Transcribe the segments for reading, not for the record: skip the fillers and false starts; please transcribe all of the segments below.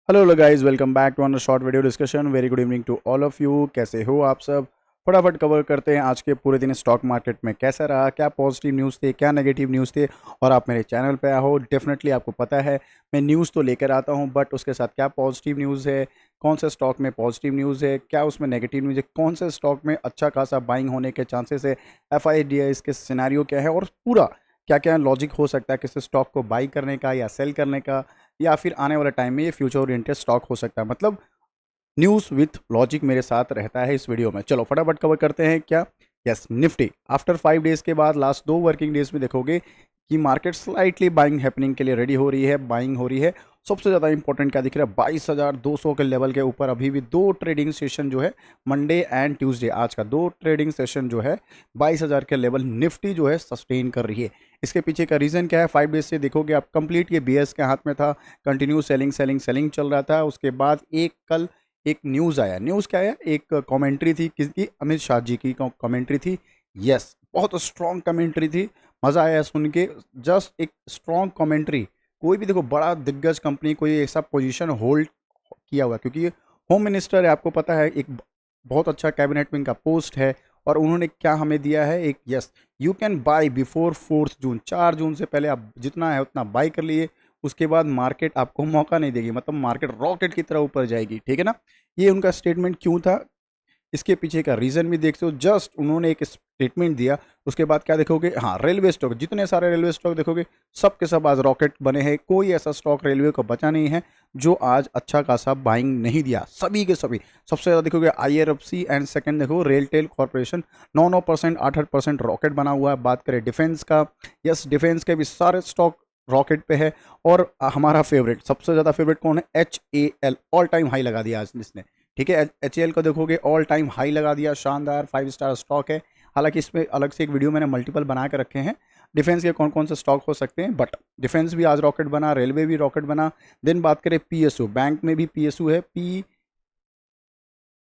Hello guys, welcome back to another short video discussion. Very good evening to all of you. कैसे हो आप सब? फटाफट cover करते हैं आज के पूरे दिन स्टॉक मार्केट में कैसा रहा, क्या पॉजिटिव न्यूज़ थे, क्या नेगेटिव न्यूज़ थे। और आप मेरे चैनल पे हो, डेफिनेटली आपको पता है मैं न्यूज़ तो लेकर आता हूं, बट उसके साथ क्या पॉजिटिव न्यूज़ है, कौन से स्टॉक में पॉजिटिव न्यूज़ है, क्या उसमें नेगेटिव न्यूज़ है, कौन से स्टॉक में अच्छा खासा बाइंग होने के चांसेस है, FIDs के सिनेरियो क्या है, और पूरा क्या क्या लॉजिक हो सकता है किसी स्टॉक को बाई करने का या सेल करने का, या फिर आने वाले टाइम में ये फ्यूचर ओरिएंटेड स्टॉक हो सकता है। मतलब न्यूज़ विथ लॉजिक मेरे साथ रहता है इस वीडियो में। चलो फटाफट कवर करते हैं। क्या? यस, निफ्टी आफ्टर 5 डेज के बाद लास्ट 2 वर्किंग डेज में देखोगे कि मार्केट स्लाइटली बाइंग हैपनिंग के लिए रेडी हो रही है, बाइंग हो रही है। सबसे ज़्यादा इंपॉर्टेंट क्या दिख रहा है, 22,200 के लेवल के ऊपर अभी भी दो ट्रेडिंग सेशन जो है, मंडे एंड ट्यूसडे, आज का दो ट्रेडिंग सेशन जो है 22,000 के लेवल निफ्टी जो है सस्टेन कर रही है। इसके पीछे का रीज़न क्या है? 5 डेज से देखोगे आप, कंप्लीट ये बीएस के हाथ में था, कंटिन्यू सेलिंग सेलिंग सेलिंग चल रहा था। उसके बाद कल एक न्यूज़ आया। न्यूज़ क्या आया? एक कमेंट्री थी किसकी? अमित शाह जी की कमेंट्री थी। यस, बहुत स्ट्रॉन्ग कमेंट्री थी, मज़ा आया सुन के। जस्ट एक स्ट्रॉन्ग कमेंट्री। कोई भी देखो बड़ा दिग्गज कंपनी कोई ऐसा पोजीशन होल्ड किया हुआ है, क्योंकि ये होम मिनिस्टर है, आपको पता है, एक बहुत अच्छा कैबिनेट में इनका पोस्ट है। और उन्होंने क्या हमें दिया है? एक yes, you can buy before 4 जून, 4 जून से पहले आप जितना है उतना बाई कर लिए। उसके बाद मार्केट आपको मौका नहीं देगी, मतलब मार्केट रॉकेट की तरह ऊपर जाएगी। ठीक है ना? ये उनका स्टेटमेंट क्यों था, इसके पीछे का रीज़न भी देखते हो। जस्ट उन्होंने एक स्टेटमेंट दिया, उसके बाद क्या देखोगे? हाँ, रेलवे स्टॉक, जितने सारे रेलवे स्टॉक देखोगे सब के सब आज रॉकेट बने हैं। कोई ऐसा स्टॉक रेलवे का बचा नहीं है जो आज अच्छा खासा बाइंग नहीं दिया, सभी के सभी। सबसे ज़्यादा देखोगे IRFC एंड सेकंड देखो रेलटेल कॉर्पोरेशन, 9% 8% रॉकेट बना हुआ है। बात करें डिफेंस का, यस, डिफेंस के भी सारे स्टॉक रॉकेट पे है। और हमारा फेवरेट, सबसे ज़्यादा फेवरेट कौन है? HAL, ऑल टाइम हाई लगा दिया आज इसने। ठीक है, HAL को देखोगे ऑल टाइम हाई लगा दिया, शानदार 5 स्टार स्टॉक है। हालांकि इसमें अलग से एक वीडियो मैंने मल्टीपल बना के रखे हैं डिफेंस के कौन कौन से स्टॉक हो सकते हैं, बट डिफेंस भी आज रॉकेट बना, रेलवे भी रॉकेट बना। देन बात करें PSU, बैंक में भी PSU है,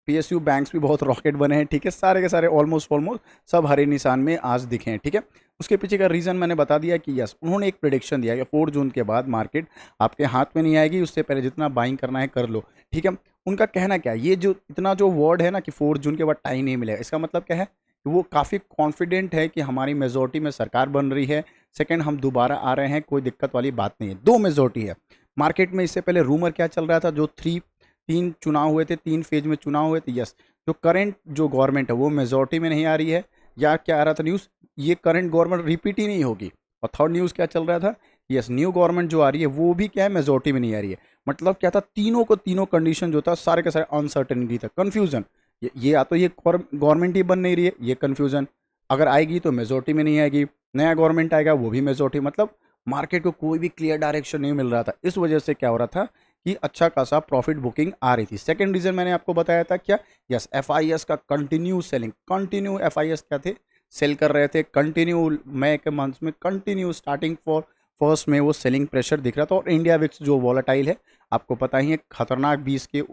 PSU बैंक्स भी बहुत रॉकेट बने हैं। ठीक है, सारे के सारे ऑलमोस्ट ऑलमोस्ट सब हरे निशान में आज दिखे हैं। ठीक है, उसके पीछे का रीज़न मैंने बता दिया कि यस, उन्होंने एक प्रिडिक्शन दिया कि 4 जून के बाद मार्केट आपके हाथ में नहीं आएगी, उससे पहले जितना बाइंग करना है कर लो। ठीक है, उनका कहना क्या है? ये जो इतना जो वर्ड है ना कि 4 जून के बाद टाइम नहीं मिलेगा, इसका मतलब क्या है कि वो काफ़ी कॉन्फिडेंट है कि हमारी मेजोरिटी में सरकार बन रही है। सेकेंड, हम दोबारा आ रहे हैं, कोई दिक्कत वाली बात नहीं है, दो मेजोरिटी है मार्केट में। इससे पहले रूमर क्या चल रहा था, जो तीन चुनाव हुए थे, 3 फेज में चुनाव हुए थे। यस, जो करंट जो गवर्नमेंट है वो मेजोरिटी में नहीं आ रही है, या क्या आ रहा था न्यूज़, ये करंट गवर्नमेंट रिपीट ही नहीं होगी। और थर्ड न्यूज़ क्या चल रहा था? यस, न्यू गवर्नमेंट जो आ रही है वो भी क्या है, मेजोरिटी में नहीं आ रही है। मतलब क्या था, तीनों को तीनों कंडीशन जो था सारे के सारे अनसर्टेनिटी था, कन्फ्यूजन। ये या तो ये गवर्नमेंट ही बन नहीं रही है, ये कन्फ्यूजन। अगर आएगी तो मेजोरिटी में नहीं आएगी, नया गवर्नमेंट आएगा वो भी मेजोरिटी। मतलब मार्केट को कोई भी क्लियर डायरेक्शन नहीं मिल रहा था। इस वजह से क्या हो रहा था कि अच्छा खासा प्रॉफिट बुकिंग आ रही थी। सेकंड रीजन मैंने आपको बताया था क्या? यस, FIS का कंटिन्यू सेलिंग, कंटिन्यू FIS क्या थे, सेल कर रहे थे कंटिन्यू। मई के मंथ में कंटिन्यू, स्टार्टिंग फॉर फर्स्ट में वो सेलिंग प्रेशर दिख रहा था। और इंडिया विक्स जो वॉलेटाइल है, आपको पता ही है, खतरनाक 20 के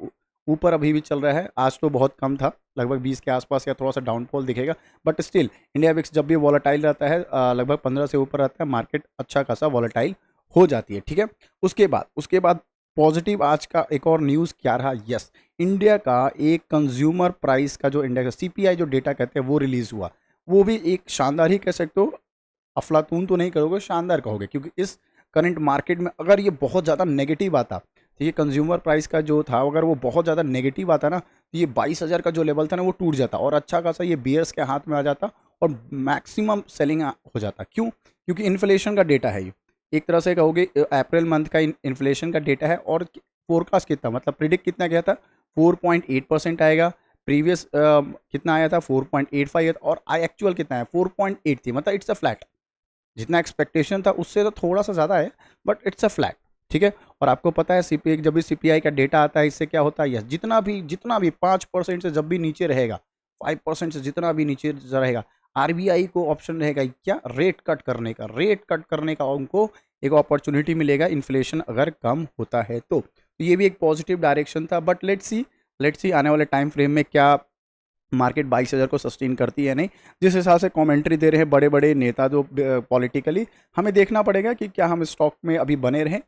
ऊपर अभी भी चल रहा है। आज तो बहुत कम था, लगभग 20 के आसपास, या थोड़ा सा डाउनफॉल दिखेगा, बट स्टिल इंडिया विक्स जब भी वॉलेटाइल रहता है, लगभग 15 से ऊपर रहता है, मार्केट अच्छा खासा वॉलेटाइल हो जाती है। ठीक है, उसके बाद पॉजिटिव आज का एक और न्यूज़ क्या रहा? यस, इंडिया का एक कंज्यूमर प्राइस का जो इंडेक्स CPI जो डेटा कहते हैं वो रिलीज़ हुआ। वो भी एक शानदार ही कह सकते हो, अफलातून तो नहीं कहोगे, शानदार कहोगे, क्योंकि इस करंट मार्केट में अगर ये बहुत ज़्यादा नेगेटिव आता, तो ये कंज्यूमर प्राइस का जो था, अगर वो बहुत ज़्यादा नेगेटिव आता ना, तो ये 22,000 का जो लेवल था ना वो टूट जाता, और अच्छा खासा ये बियर्स के हाथ में आ जाता, और मैक्सिमम सेलिंग हो जाता। क्यों? क्योंकि इन्फ्लेशन का डेटा है ये, एक तरह से कहोगे अप्रैल मंथ का इन्फ्लेशन का डेटा है। और फोरकास्ट कितना, मतलब प्रिडिक्ट कितना गया था, 4.8% आएगा। प्रीवियस कितना आया था, 4.85, और आई एक्चुअल कितना है, 4.8 थी। मतलब इट्स अ फ्लैट, जितना एक्सपेक्टेशन था उससे तो थोड़ा सा ज़्यादा है, बट इट्स अ फ्लैट। ठीक है, और आपको पता है CPI, जब भी CPI का डेटा आता है, इससे क्या होता है, यस, जितना भी 5% से जब भी नीचे रहेगा, 5% से जितना भी नीचे रहेगा, RBI को ऑप्शन रहेगा क्या, रेट कट करने का उनको एक अपॉर्चुनिटी मिलेगा, इन्फ्लेशन अगर कम होता है तो ये भी एक पॉजिटिव डायरेक्शन था। बट लेट्स सी आने वाले टाइम फ्रेम में क्या मार्केट 22,000 को सस्टेन करती है नहीं। जिस हिसाब से कमेंट्री दे रहे हैं बड़े बड़े नेता जो पॉलिटिकली, हमें देखना पड़ेगा कि क्या हम स्टॉक में अभी बने रहें,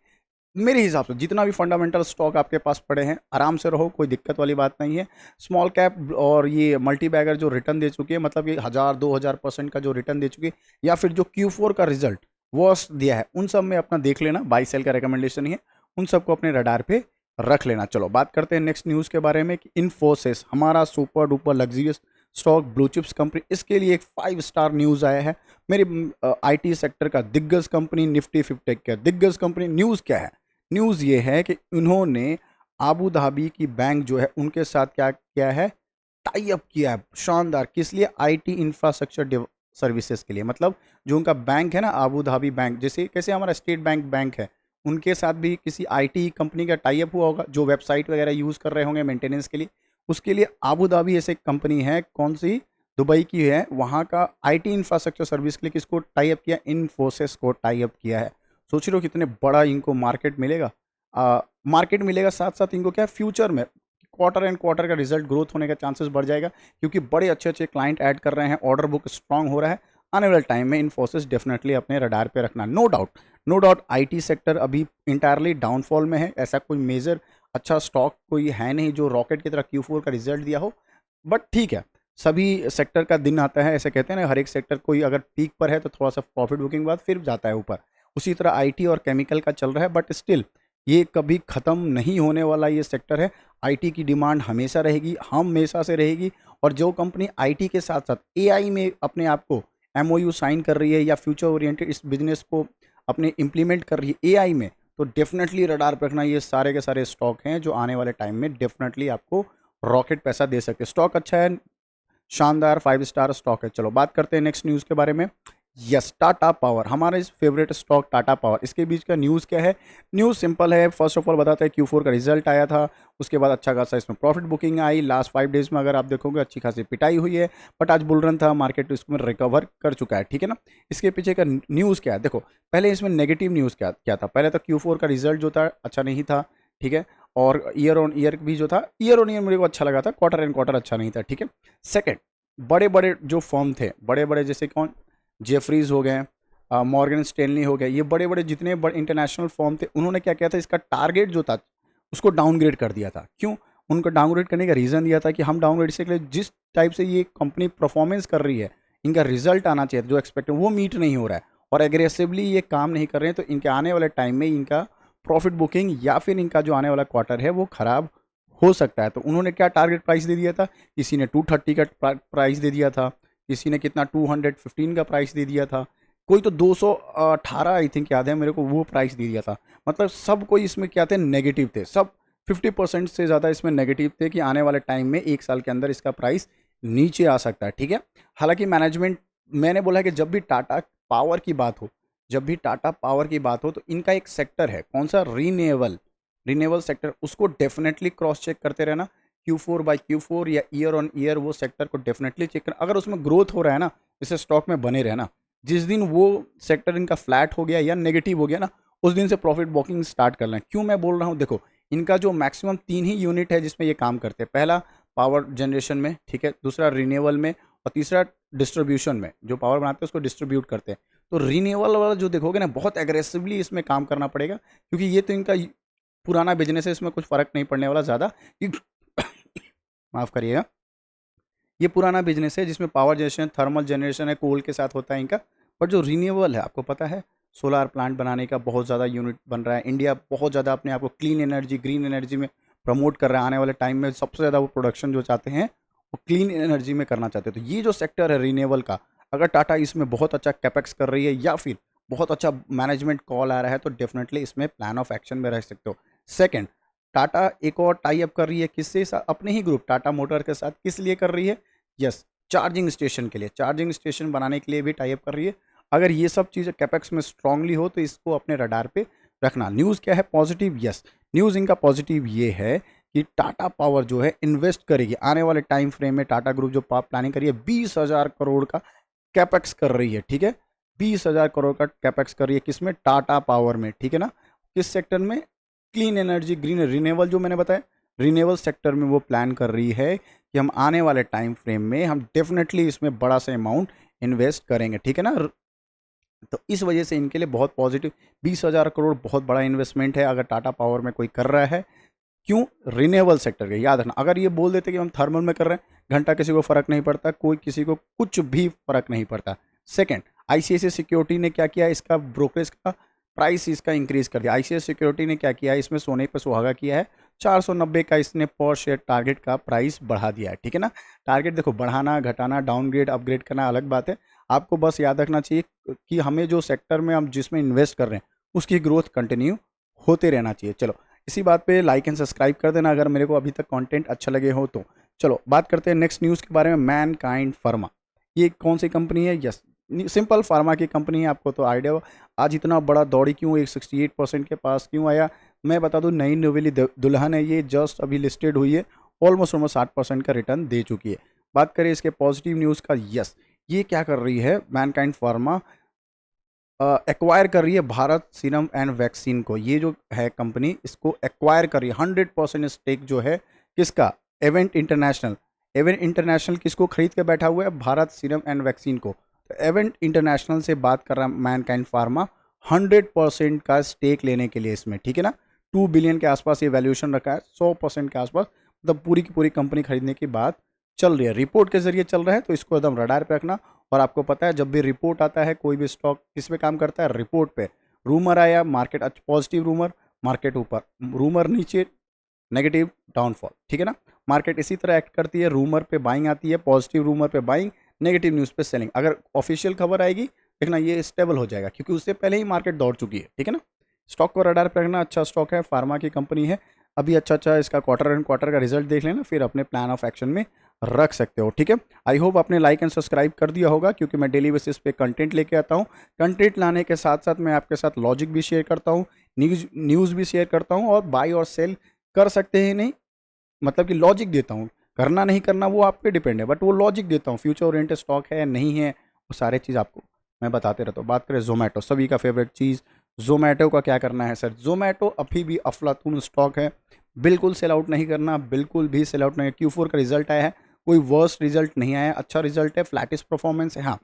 मेरे हिसाब से जितना भी फंडामेंटल स्टॉक आपके पास पड़े हैं, आराम से रहो, कोई दिक्कत वाली बात नहीं है। स्मॉल कैप और ये मल्टी बैगर जो रिटर्न दे चुके हैं, मतलब कि 1000-2000% का जो रिटर्न दे चुके हैं, या फिर जो Q4 का रिजल्ट वर्स्ट दिया है, उन सब में अपना देख लेना, बाई सेल का रिकमेंडेशन ही है, उन सबको अपने रडार पे रख लेना। चलो बात करते हैं नेक्स्ट न्यूज़ के बारे में कि इन्फोसिस, हमारा super duper luxurious stock, blue chips company, इसके लिए एक 5 स्टार न्यूज़ आया है। मेरी IT सेक्टर का दिग्गज कंपनी, निफ्टी 50 का दिग्गज कंपनी। न्यूज़ क्या है? न्यूज़ ये है कि उन्होंने आबू धाबी की बैंक जो है उनके साथ क्या किया है, टाई अप किया है। शानदार। किस लिए? IT इंफ्रास्ट्रक्चर सर्विसेज के लिए। मतलब जो उनका बैंक है ना, आबू धाबी बैंक, जैसे कैसे हमारा स्टेट बैंक बैंक है, उनके साथ भी किसी IT कंपनी का टाई अप हुआ होगा, जो वेबसाइट वगैरह यूज़ कर रहे होंगे मेंटेनेंस के लिए। उसके लिए आबू धाबी ऐसे कंपनी है, कौन सी? दुबई की है। वहाँ का IT इंफ्रास्ट्रक्चर सर्विस के लिए किसको टाई अप किया? इन्फोसिस को टाई अप किया है। सोच रहे हो कितने बड़ा इनको मार्केट मिलेगा। मार्केट मिलेगा, साथ साथ इनको क्या फ्यूचर में क्वार्टर एंड क्वार्टर का रिजल्ट ग्रोथ होने का चांसेस बढ़ जाएगा, क्योंकि बड़े अच्छे अच्छे क्लाइंट ऐड कर रहे हैं, ऑर्डर बुक स्ट्रांग हो रहा है। आने वाले टाइम में इन्फोसिस डेफिनेटली अपने रडार पे रखना। No doubt, no doubt IT sector अभी इंटायरली डाउनफॉल में है। ऐसा कोई मेजर अच्छा स्टॉक कोई है नहीं जो रॉकेट की तरह Q4 का रिजल्ट दिया हो। बट ठीक है, सभी सेक्टर का दिन आता है, ऐसे कहते हैं ना, हर एक सेक्टर कोई अगर पीक पर है तो थोड़ा सा प्रॉफिट बुकिंग बाद फिर जाता है ऊपर। उसी तरह IT और केमिकल का चल रहा है, बट स्टिल ये कभी ख़त्म नहीं होने वाला ये सेक्टर है। IT की डिमांड हमेशा रहेगी, हमेशा से रहेगी। और जो कंपनी IT के साथ साथ AI में अपने आप को MOU साइन कर रही है या फ्यूचर ओरिएंटेड इस बिजनेस को अपने इम्प्लीमेंट कर रही है AI में, तो डेफिनेटली रडार पर रखना। ये सारे के सारे स्टॉक हैं जो आने वाले टाइम में डेफिनेटली आपको रॉकेट पैसा दे सकते हैं। स्टॉक अच्छा है, शानदार 5 स्टार स्टॉक है। चलो बात करते हैं नेक्स्ट न्यूज़ के बारे में। यस, टाटा पावर, हमारा इस फेवरेट स्टॉक टाटा पावर। इसके बीच का न्यूज़ क्या है? न्यूज़ सिंपल है। फर्स्ट ऑफ ऑल बताते हैं Q4 का रिजल्ट आया था, उसके बाद अच्छा खासा इसमें प्रॉफिट बुकिंग आई। लास्ट 5 डेज में अगर आप देखोगे अच्छी खासी पिटाई हुई है, बट आज बुल रन था, मार्केट इसमें रिकवर कर चुका है, ठीक है ना। इसके पीछे का न्यूज़ क्या है? देखो, पहले इसमें नेगेटिव न्यूज़ क्या क्या था? पहले तो Q4 का रिजल्ट जो था अच्छा नहीं था, ठीक है। और ईयर ऑन ईयर भी जो था, ईयर ऑन ईयर मेरे को अच्छा लगा था, क्वार्टर एंड क्वार्टर अच्छा नहीं था, ठीक है। सेकेंड, बड़े बड़े जो फर्म थे, बड़े बड़े जैसे कौन, जेफरीज हो गए, मॉर्गन स्टेनली हो गए, ये बड़े बड़े जितने बड़े इंटरनेशनल फर्म थे, उन्होंने क्या किया था, इसका टारगेट जो था उसको डाउनग्रेड कर दिया था। क्यों? उनको डाउनग्रेड करने का रीज़न दिया था कि हम डाउनग्रेड से के लिए जिस टाइप से ये कंपनी परफॉर्मेंस कर रही है, इनका रिजल्ट आना चाहिए जो एक्सपेक्ट वो मीट नहीं हो रहा है, और एग्रेसिवली ये काम नहीं कर रहे हैं, तो इनके आने वाले टाइम में इनका प्रॉफिट बुकिंग या फिर इनका जो आने वाला क्वार्टर है वो खराब हो सकता है। तो उन्होंने क्या टारगेट प्राइस दे दिया था? किसी ने 230 का प्राइस दे दिया था, किसी ने कितना 215 का प्राइस दे दिया था, कोई तो 218 आई थिंक याद है मेरे को, वो प्राइस दे दिया था। मतलब सब कोई इसमें क्या थे, नेगेटिव थे सब। 50% से ज़्यादा इसमें नेगेटिव थे कि आने वाले टाइम में 1 साल के अंदर इसका प्राइस नीचे आ सकता है, ठीक है। हालांकि मैनेजमेंट, मैंने बोला है कि जब भी टाटा पावर की बात हो, जब भी टाटा पावर की बात हो, तो इनका एक सेक्टर है, कौन सा? रीनेबल सेक्टर, उसको डेफिनेटली क्रॉस चेक करते रहना। Q4 बाय Q4 या ईयर ऑन ईयर वो सेक्टर को डेफिनेटली चेक करना। अगर उसमें ग्रोथ हो रहा है ना, इसे स्टॉक में बने रहना। जिस दिन वो सेक्टर इनका फ्लैट हो गया या नेगेटिव हो गया ना, उस दिन से प्रॉफिट बुकिंग स्टार्ट कर लें। क्यों मैं बोल रहा हूँ? देखो, इनका जो मैक्सिमम 3 ही यूनिट है जिसमें ये काम करते हैं। पहला पावर जनरेशन में, ठीक है, दूसरा रिन्यूएबल में, और तीसरा डिस्ट्रीब्यूशन में। जो पावर बनाते हैं उसको डिस्ट्रीब्यूट करते हैं। तो रिन्यूएबल वाला जो देखोगे ना, बहुत एग्रेसिवली इसमें काम करना पड़ेगा, क्योंकि ये तो इनका पुराना बिजनेस है, इसमें कुछ फ़र्क नहीं पड़ने वाला ज़्यादा। माफ़ करिएगा, ये पुराना बिजनेस है जिसमें पावर जनरेशन, थर्मल जनरेशन है, कोल के साथ होता है इनका। पर जो रिन्यूएबल है, आपको पता है, सोलार प्लांट बनाने का बहुत ज़्यादा यूनिट बन रहा है। इंडिया बहुत ज़्यादा अपने आप को क्लीन एनर्जी, ग्रीन एनर्जी में प्रमोट कर रहा है। आने वाले टाइम में सबसे ज़्यादा वो प्रोडक्शन जो चाहते हैं वो क्लीन एनर्जी में करना चाहते हैं। तो ये जो सेक्टर है रिन्यूएबल का, अगर टाटा इसमें बहुत अच्छा कैपेक्स कर रही है या फिर बहुत अच्छा मैनेजमेंट कॉल आ रहा है, तो डेफिनेटली इसमें प्लान ऑफ एक्शन में रह सकते हो। सेकेंड, टाटा एक और टाई अप कर रही है, किससे साथ? अपने ही ग्रुप टाटा मोटर के साथ। किस लिए कर रही है? यस, चार्जिंग स्टेशन के लिए, चार्जिंग स्टेशन बनाने के लिए भी टाई अप कर रही है। अगर ये सब चीज़ें कैपेक्स में स्ट्रांगली हो तो इसको अपने रडार पे रखना। न्यूज़ क्या है? पॉजिटिव। यस, न्यूज़ इनका पॉजिटिव ये है कि टाटा पावर जो है इन्वेस्ट करेगी आने वाले टाइम फ्रेम में। टाटा ग्रुप जो प्लानिंग करी है, 20,000 करोड़ का कैपेक्स कर रही है, ठीक है। 20,000 करोड़ का कैपेक्स कर रही है, किसमें? टाटा पावर में, ठीक है ना। किस सेक्टर में? क्लीन एनर्जी, ग्रीन रिन्यूएबल, जो मैंने बताया रिन्यूएबल सेक्टर में वो प्लान कर रही है कि हम आने वाले टाइम फ्रेम में हम डेफिनेटली इसमें बड़ा सा अमाउंट इन्वेस्ट करेंगे, ठीक है ना। तो इस वजह से इनके लिए बहुत पॉजिटिव, 20,000 करोड़ बहुत बड़ा इन्वेस्टमेंट है अगर टाटा पावर में कोई कर रहा है। क्यों? रिन्यूएबल सेक्टर के, याद रखना। अगर ये बोल देते कि हम थर्मल में कर रहे हैं, घंटा किसी को फर्क नहीं पड़ता, कोई किसी को कुछ भी फर्क नहीं पड़ता। सेकंड, आईसीआईसीआई सिक्योरिटी ने क्या किया, इसका ब्रोकरेज का प्राइस इसका इंक्रीज कर दिया। आईसीआईसीआई सिक्योरिटी ने क्या किया, इसमें सोने पर सुहागा किया है, 490 का इसने पर शेयर टारगेट का प्राइस बढ़ा दिया है, ठीक है ना। टारगेट देखो, बढ़ाना घटाना डाउनग्रेड अपग्रेड करना अलग बात है, आपको बस याद रखना चाहिए कि हमें जो सेक्टर में हम जिसमें इन्वेस्ट कर रहे हैं उसकी ग्रोथ कंटिन्यू होते रहना चाहिए। चलो, इसी बात पे लाइक एंड सब्सक्राइब कर देना अगर मेरे को अभी तक कंटेंट अच्छा लगे हो तो। चलो बात करते हैं नेक्स्ट न्यूज़ के बारे में। मैनकाइंड फार्मा, ये कौन सी कंपनी है? यस, सिंपल फार्मा की कंपनी है। आपको तो आइडिया हो आज इतना बड़ा दौड़ी क्यों, 168% के पास क्यों आया। मैं बता दूं, नई नवेली दुल्हन है ये, जस्ट अभी लिस्टेड हुई है, ऑलमोस्ट 60% का रिटर्न दे चुकी है। बात करें इसके पॉजिटिव न्यूज़ का, यस, ये क्या कर रही है, मैनकाइंड फार्मा एक्वायर कर रही है भारत सीरम एंड वैक्सीन को। ये जो है कंपनी, इसको एक्वायर कर रही है 100% स्टेक जो है किसका, एवेंट इंटरनेशनल। एवेंट इंटरनेशनल किसको खरीद के बैठा हुआ है, भारत सीरम एंड वैक्सीन को। तो एवेंट इंटरनेशनल से बात कर रहा है मैनकाइंड फार्मा 100% का स्टेक लेने के लिए इसमें, ठीक है ना। 2 बिलियन के आसपास ये वैल्यूएशन रखा है, 100% के आसपास, मतलब पूरी की पूरी कंपनी खरीदने की बात चल रही है। रिपोर्ट के जरिए चल रहा है, तो इसको एकदम रडार पे रखना। और आपको पता है जब भी रिपोर्ट आता है, कोई भी स्टॉक किस पे काम करता है, रिपोर्ट पे। रूमर आया, मार्केट पॉजिटिव रूमर, मार्केट ऊपर, रूमर नीचे, नेगेटिव डाउनफॉल, ठीक है ना। मार्केट इसी तरह एक्ट करती है, रूमर पे बाइंग आती है, पॉजिटिव रूमर पे बाइंग, नेगेटिव न्यूज़ पे सेलिंग। अगर ऑफिशियल खबर आएगी, देखना ये स्टेबल हो जाएगा, क्योंकि उससे पहले ही मार्केट दौड़ चुकी है, ठीक है ना। स्टॉक को रडार पे रखना, अच्छा स्टॉक है, फार्मा की कंपनी है। अभी अच्छा इसका क्वार्टर एंड क्वार्टर का रिजल्ट देख लेना, फिर अपने प्लान ऑफ एक्शन में रख सकते हो, ठीक है। आई होप आपने लाइक एंड सब्सक्राइब कर दिया होगा, क्योंकि मैं डेली बेसिस पे कंटेंट लेके आता हूँ। कंटेंट लाने के साथ साथ मैं आपके साथ लॉजिक भी शेयर करता हूँ, न्यूज़ भी शेयर करता हूँ, और बाई और सेल कर सकते हैं नहीं, मतलब कि लॉजिक देता हूँ। करना नहीं करना वो आप पे डिपेंड है, बट वो लॉजिक देता हूँ, फ्यूचर ओरिएंटेड स्टॉक है नहीं है, वो सारे चीज़ आपको मैं बताते रहता हूँ। बात करें जोमेटो, सभी का फेवरेट चीज़, जोमेटो का क्या करना है सर। जोमेटो अभी भी अफलातून स्टॉक है, बिल्कुल सेल आउट नहीं करना, बिल्कुल भी सेल आउट नहीं। Q4 का रिजल्ट आया है, कोई वर्स्ट रिजल्ट नहीं आया, अच्छा रिजल्ट है, फ्लैटिस परफॉर्मेंस है। हाँ,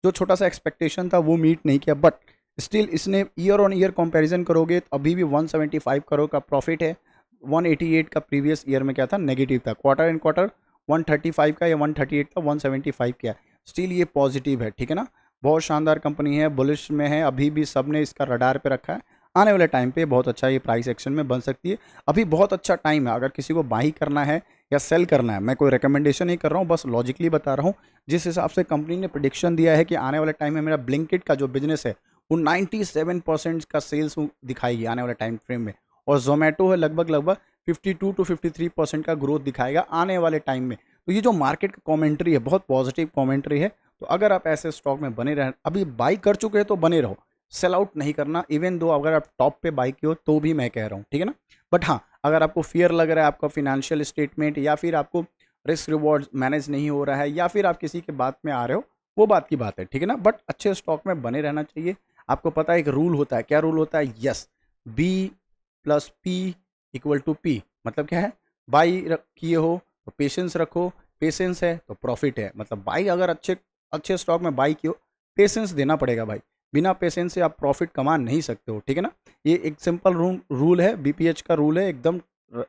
जो छोटा सा एक्सपेक्टेशन था वो मीट नहीं किया, बट स्टिल इसने ईयर ऑन ईयर कंपैरिजन करोगे तो अभी भी 175 करोड़ का प्रॉफिट है। 188 का प्रीवियस ईयर में क्या था, नेगेटिव था। क्वार्टर एंड क्वार्टर 135 का या 138 था, 175 किया, स्टिल ये पॉजिटिव है, ठीक है ना। बहुत शानदार कंपनी है, बुलिश में है, अभी भी सब ने इसका रडार पे रखा है। आने वाले टाइम पे बहुत अच्छा ये प्राइस एक्शन में बन सकती है। अभी बहुत अच्छा टाइम है, अगर किसी को बाई करना है या सेल करना है, मैं कोई रिकमेंडेशन नहीं कर रहा हूँ, बस लॉजिकली बता रहा हूँ। जिस हिसाब से कंपनी ने प्रेडिक्शन दिया है कि आने वाले टाइम में मेरा ब्लिंकिट का जो बिजनेस है वो 97% का सेल्स दिखाएगी आने वाले टाइम फ्रेम में, और जोमेटो है लगभग 52 to 53% का ग्रोथ दिखाएगा आने वाले टाइम में। तो ये जो मार्केट का कॉमेंट्री है, बहुत पॉजिटिव कॉमेंट्री है। तो अगर आप ऐसे स्टॉक में बने रहें, अभी बाई कर चुके हैं तो बने रहो, सेल आउट नहीं करना। इवन दो अगर आप टॉप पे बाई की हो तो भी मैं कह रहा हूँ, ठीक है ना। बट हाँ, अगर आपको फियर लग रहा है, आपका फिनेंशियल स्टेटमेंट या फिर आपको रिस्क रिवॉर्ड मैनेज नहीं हो रहा है, या फिर आप किसी के बात में आ रहे हो, वो बात की बात है, ठीक है ना। बट अच्छे स्टॉक में बने रहना चाहिए। आपको पता है एक रूल होता है, क्या रूल होता है, यस, B+P=P, मतलब क्या है, बाई किए हो तो पेशेंस रखो, पेशेंस है तो प्रॉफिट है। मतलब बाई अगर अच्छे स्टॉक में बाई किए हो, पेशेंस देना पड़ेगा भाई, बिना पेशेंस से आप प्रॉफिट कमा नहीं सकते हो, ठीक है ना। ये एक सिंपल रूल है, BPH का रूल है, एकदम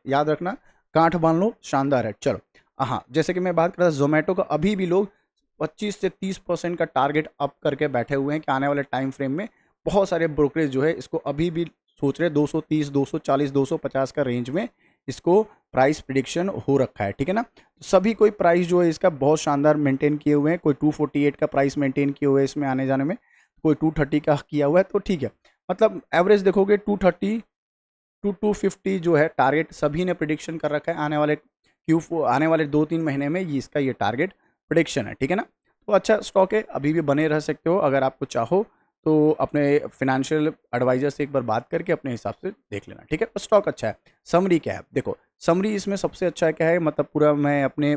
याद रखना, गांठ बांध लो, शानदार है। चलो हाँ, जैसे कि मैं बात कर रहा था जोमेटो का, अभी भी लोग 25 से 30% का टारगेट अप करके बैठे हुए हैं कि आने वाले टाइम फ्रेम में बहुत सारे ब्रोकरेज जो है इसको अभी भी सोच रहे 230, 240, 250 का रेंज में इसको प्राइस प्रिडिक्शन हो रखा है, ठीक है ना। सभी कोई प्राइस जो है इसका बहुत शानदार मेंटेन किए हुए हैं, कोई 248 का प्राइस मेंटेन किए हुए हैं इसमें आने जाने में, कोई 230 का किया हुआ है, तो ठीक है। मतलब एवरेज देखोगे 230 टू 250 जो है टारगेट सभी ने प्रिडिक्शन कर रखा है आने वाले 2-3 महीने में, ये इसका ये टारगेट प्रिडिक्शन है, ठीक है ना। तो अच्छा स्टॉक है, अभी भी बने रह सकते हो। अगर आपको चाहो तो अपने फिनेंशियल एडवाइजर से एक बार बात करके अपने हिसाब से देख लेना, ठीक है। स्टॉक अच्छा है। समरी क्या है, देखो समरी इसमें सबसे अच्छा है क्या है, मतलब पूरा मैं अपने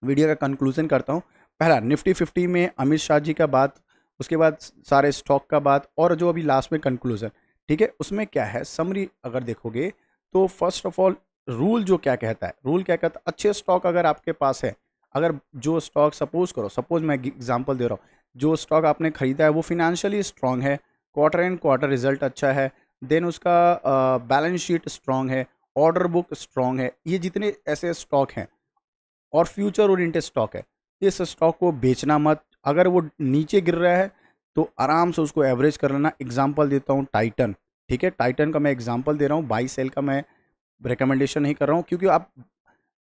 वीडियो का कंक्लूजन करता हूँ। पहला, निफ्टी 50 में अमित शाह जी का बात, उसके बाद सारे स्टॉक का बात, और जो अभी लास्ट में कंक्लूजन, ठीक है। उसमें क्या है, समरी अगर देखोगे तो फर्स्ट ऑफ ऑल रूल जो क्या कहता है, रूल क्या कहता है, अच्छे स्टॉक अगर आपके पास है, अगर जो स्टॉक सपोज मैं एग्जांपल दे रहा हूँ, जो स्टॉक आपने खरीदा है वो फिनेंशियली स्ट्रांग है, क्वार्टर एंड क्वार्टर रिजल्ट अच्छा है, देन उसका बैलेंस शीट स्ट्रांग है, ऑर्डर बुक स्ट्रांग है, ये जितने ऐसे स्टॉक हैं और फ्यूचर ओरिएंटेड स्टॉक है, इस स्टॉक को बेचना मत। अगर वो नीचे गिर रहा है तो आराम से उसको एवरेज कर लेना। एग्जांपल देता हूँ टाइटन, ठीक है, टाइटन का मैं एग्जांपल दे रहा हूँ, बाई सेल का मैं रिकमेंडेशन नहीं कर रहा हूँ, क्योंकि आप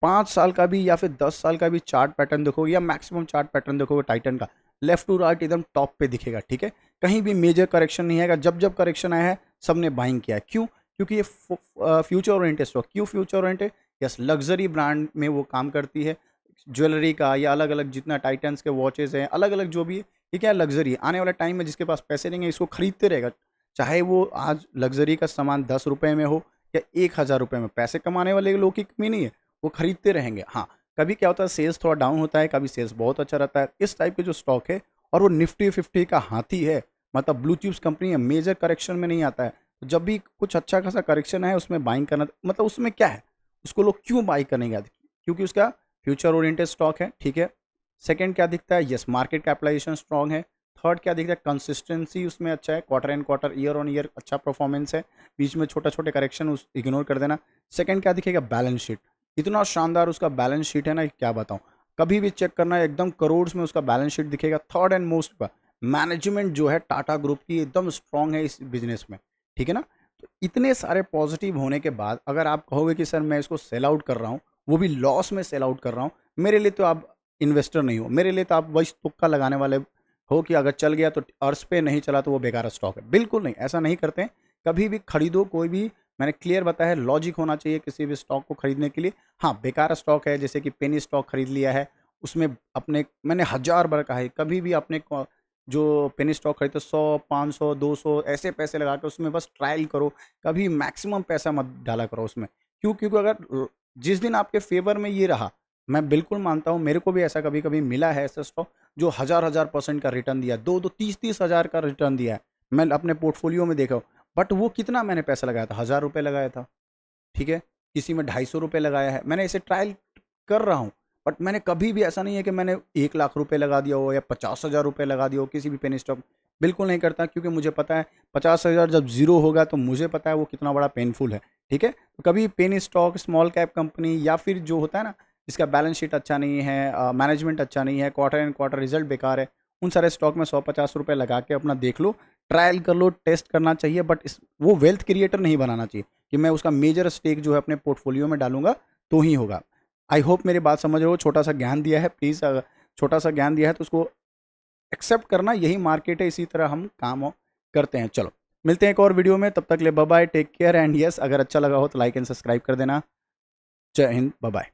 5 साल का भी या फिर 10 साल का भी चार्ट पैटर्न देखोगे या मैक्सिमम चार्ट पैटर्न देखोगे टाइटन का, लेफ्ट टू राइट एकदम टॉप पे दिखेगा, ठीक है, कहीं भी मेजर करेक्शन नहीं आएगा। जब जब करेक्शन आया है सबने बाइंग किया है, क्यों? क्योंकि ये फ्यूचर ओरिएंटेड स्टॉक, क्यों future oriented? Yes, luxury brand में वो काम करती है, ज्वेलरी का या अलग अलग जितना टाइटन्स के वॉचेस हैं, अलग अलग जो भी है, ये क्या लग्जरी आने वाले टाइम में जिसके पास पैसे नहीं है इसको खरीदते रहेगा, चाहे वो आज लग्जरी का सामान 10 रुपये में हो या 1,000 रुपये में। पैसे कमाने वाले लोग की कमी नहीं है, वो खरीदते रहेंगे। हाँ, कभी क्या होता है सेल्स थोड़ा डाउन होता है, कभी सेल्स बहुत अच्छा रहता है, इस टाइप के जो स्टॉक है, और वो निफ्टी 50 का हाथी है, मतलब ब्लू चिप्स कंपनी है, मेजर करेक्शन में नहीं आता है। तो जब भी कुछ अच्छा खासा करेक्शन है उसमें बाइंग करना, मतलब उसमें क्या है, उसको लोग क्यों बाई करेंगे? क्योंकि उसका फ्यूचर ओरिएंटेड स्टॉक है, ठीक है। सेकंड क्या दिखता है? यस, मार्केट कैपिटलाइजेशन स्ट्रांग है। थर्ड क्या दिखता है? कंसिस्टेंसी उसमें अच्छा है, quarter and quarter, year on year अच्छा परफॉर्मेंस है, बीच में छोटा छोटे करेक्शन उस इग्नोर कर देना। सेकंड क्या दिखेगा? बैलेंस शीट, इतना शानदार उसका बैलेंस शीट है ना, क्या बताऊं, कभी भी चेक करना है, एकदम करोड़ में उसका बैलेंस शीट दिखेगा। थर्ड एंड मोस्ट पर मैनेजमेंट जो है टाटा ग्रुप की एकदम स्ट्रांग है इस बिजनेस में, ठीक है ना। तो इतने सारे पॉजिटिव होने के बाद अगर आप कहोगे कि सर मैं इसको सेल आउट कर रहा हूँ, वो भी लॉस में सेल आउट कर रहा हूँ, मेरे लिए तो आप इन्वेस्टर नहीं हो, मेरे लिए तो आप वही तुक्का लगाने वाले हो कि अगर चल गया तो अर्श पे, नहीं चला तो वो बेकार स्टॉक है। बिल्कुल नहीं, ऐसा नहीं करते हैं। कभी भी खरीदो कोई भी, मैंने क्लियर बताया है, लॉजिक होना चाहिए किसी भी स्टॉक को खरीदने के लिए। हाँ, बेकार स्टॉक है जैसे कि पेनी स्टॉक खरीद लिया है, उसमें अपने, मैंने 1000 बार कहा है, कभी भी अपने जो पेनी स्टॉक खरीदते 100, 500, 200 ऐसे पैसे लगा के उसमें बस ट्रायल करो, कभी मैक्सिमम पैसा मत डाला करो उसमें। क्यों? क्योंकि अगर जिस दिन आपके फेवर में ये रहा, मैं बिल्कुल मानता हूँ, मेरे को भी ऐसा कभी कभी मिला है ऐसा स्टॉक जो हजार हजार परसेंट का रिटर्न दिया, दो दो 30-30 हज़ार का रिटर्न दिया है, मैं अपने पोर्टफोलियो में देखा हूँ। बट वो कितना मैंने पैसा लगाया था? 1000 रुपये लगाया था, ठीक है, किसी में 250 रुपये लगाया है, मैंने इसे ट्रायल कर रहा हूँ। बट मैंने कभी भी ऐसा नहीं है कि मैंने 1 लाख रुपए लगा दिया हो या 50,000 रुपये लगा दिया हो किसी भी पेनी स्टॉक। बिल्कुल नहीं करता, क्योंकि मुझे पता है 50,000 जब जीरो होगा तो मुझे पता है वो कितना बड़ा पेनफुल है, ठीक है। तो कभी penny stock, small cap company, या फिर जो होता है ना जिसका बैलेंस शीट अच्छा नहीं है, मैनेजमेंट अच्छा नहीं है, क्वार्टर एंड क्वार्टर रिजल्ट बेकार है, उन सारे स्टॉक में 150 रुपये लगा के अपना देख लो, ट्रायल कर लो, टेस्ट करना चाहिए। बट वो वेल्थ क्रिएटर नहीं बनाना चाहिए कि मैं उसका मेजर स्टेक जो है अपने पोर्टफोलियो में डालूंगा तो ही होगा। आई होप मेरी बात समझ रहे हो, छोटा सा ज्ञान दिया है, प्लीज़ छोटा सा ज्ञान दिया है तो उसको एक्सेप्ट करना, यही मार्केट है, इसी तरह हम काम करते हैं। चलो मिलते हैं एक और वीडियो में, तब तक ले bye bye, take care and yes, अगर अच्छा लगा हो तो लाइक एंड सब्सक्राइब कर देना। जय हिंद, बाय बाय।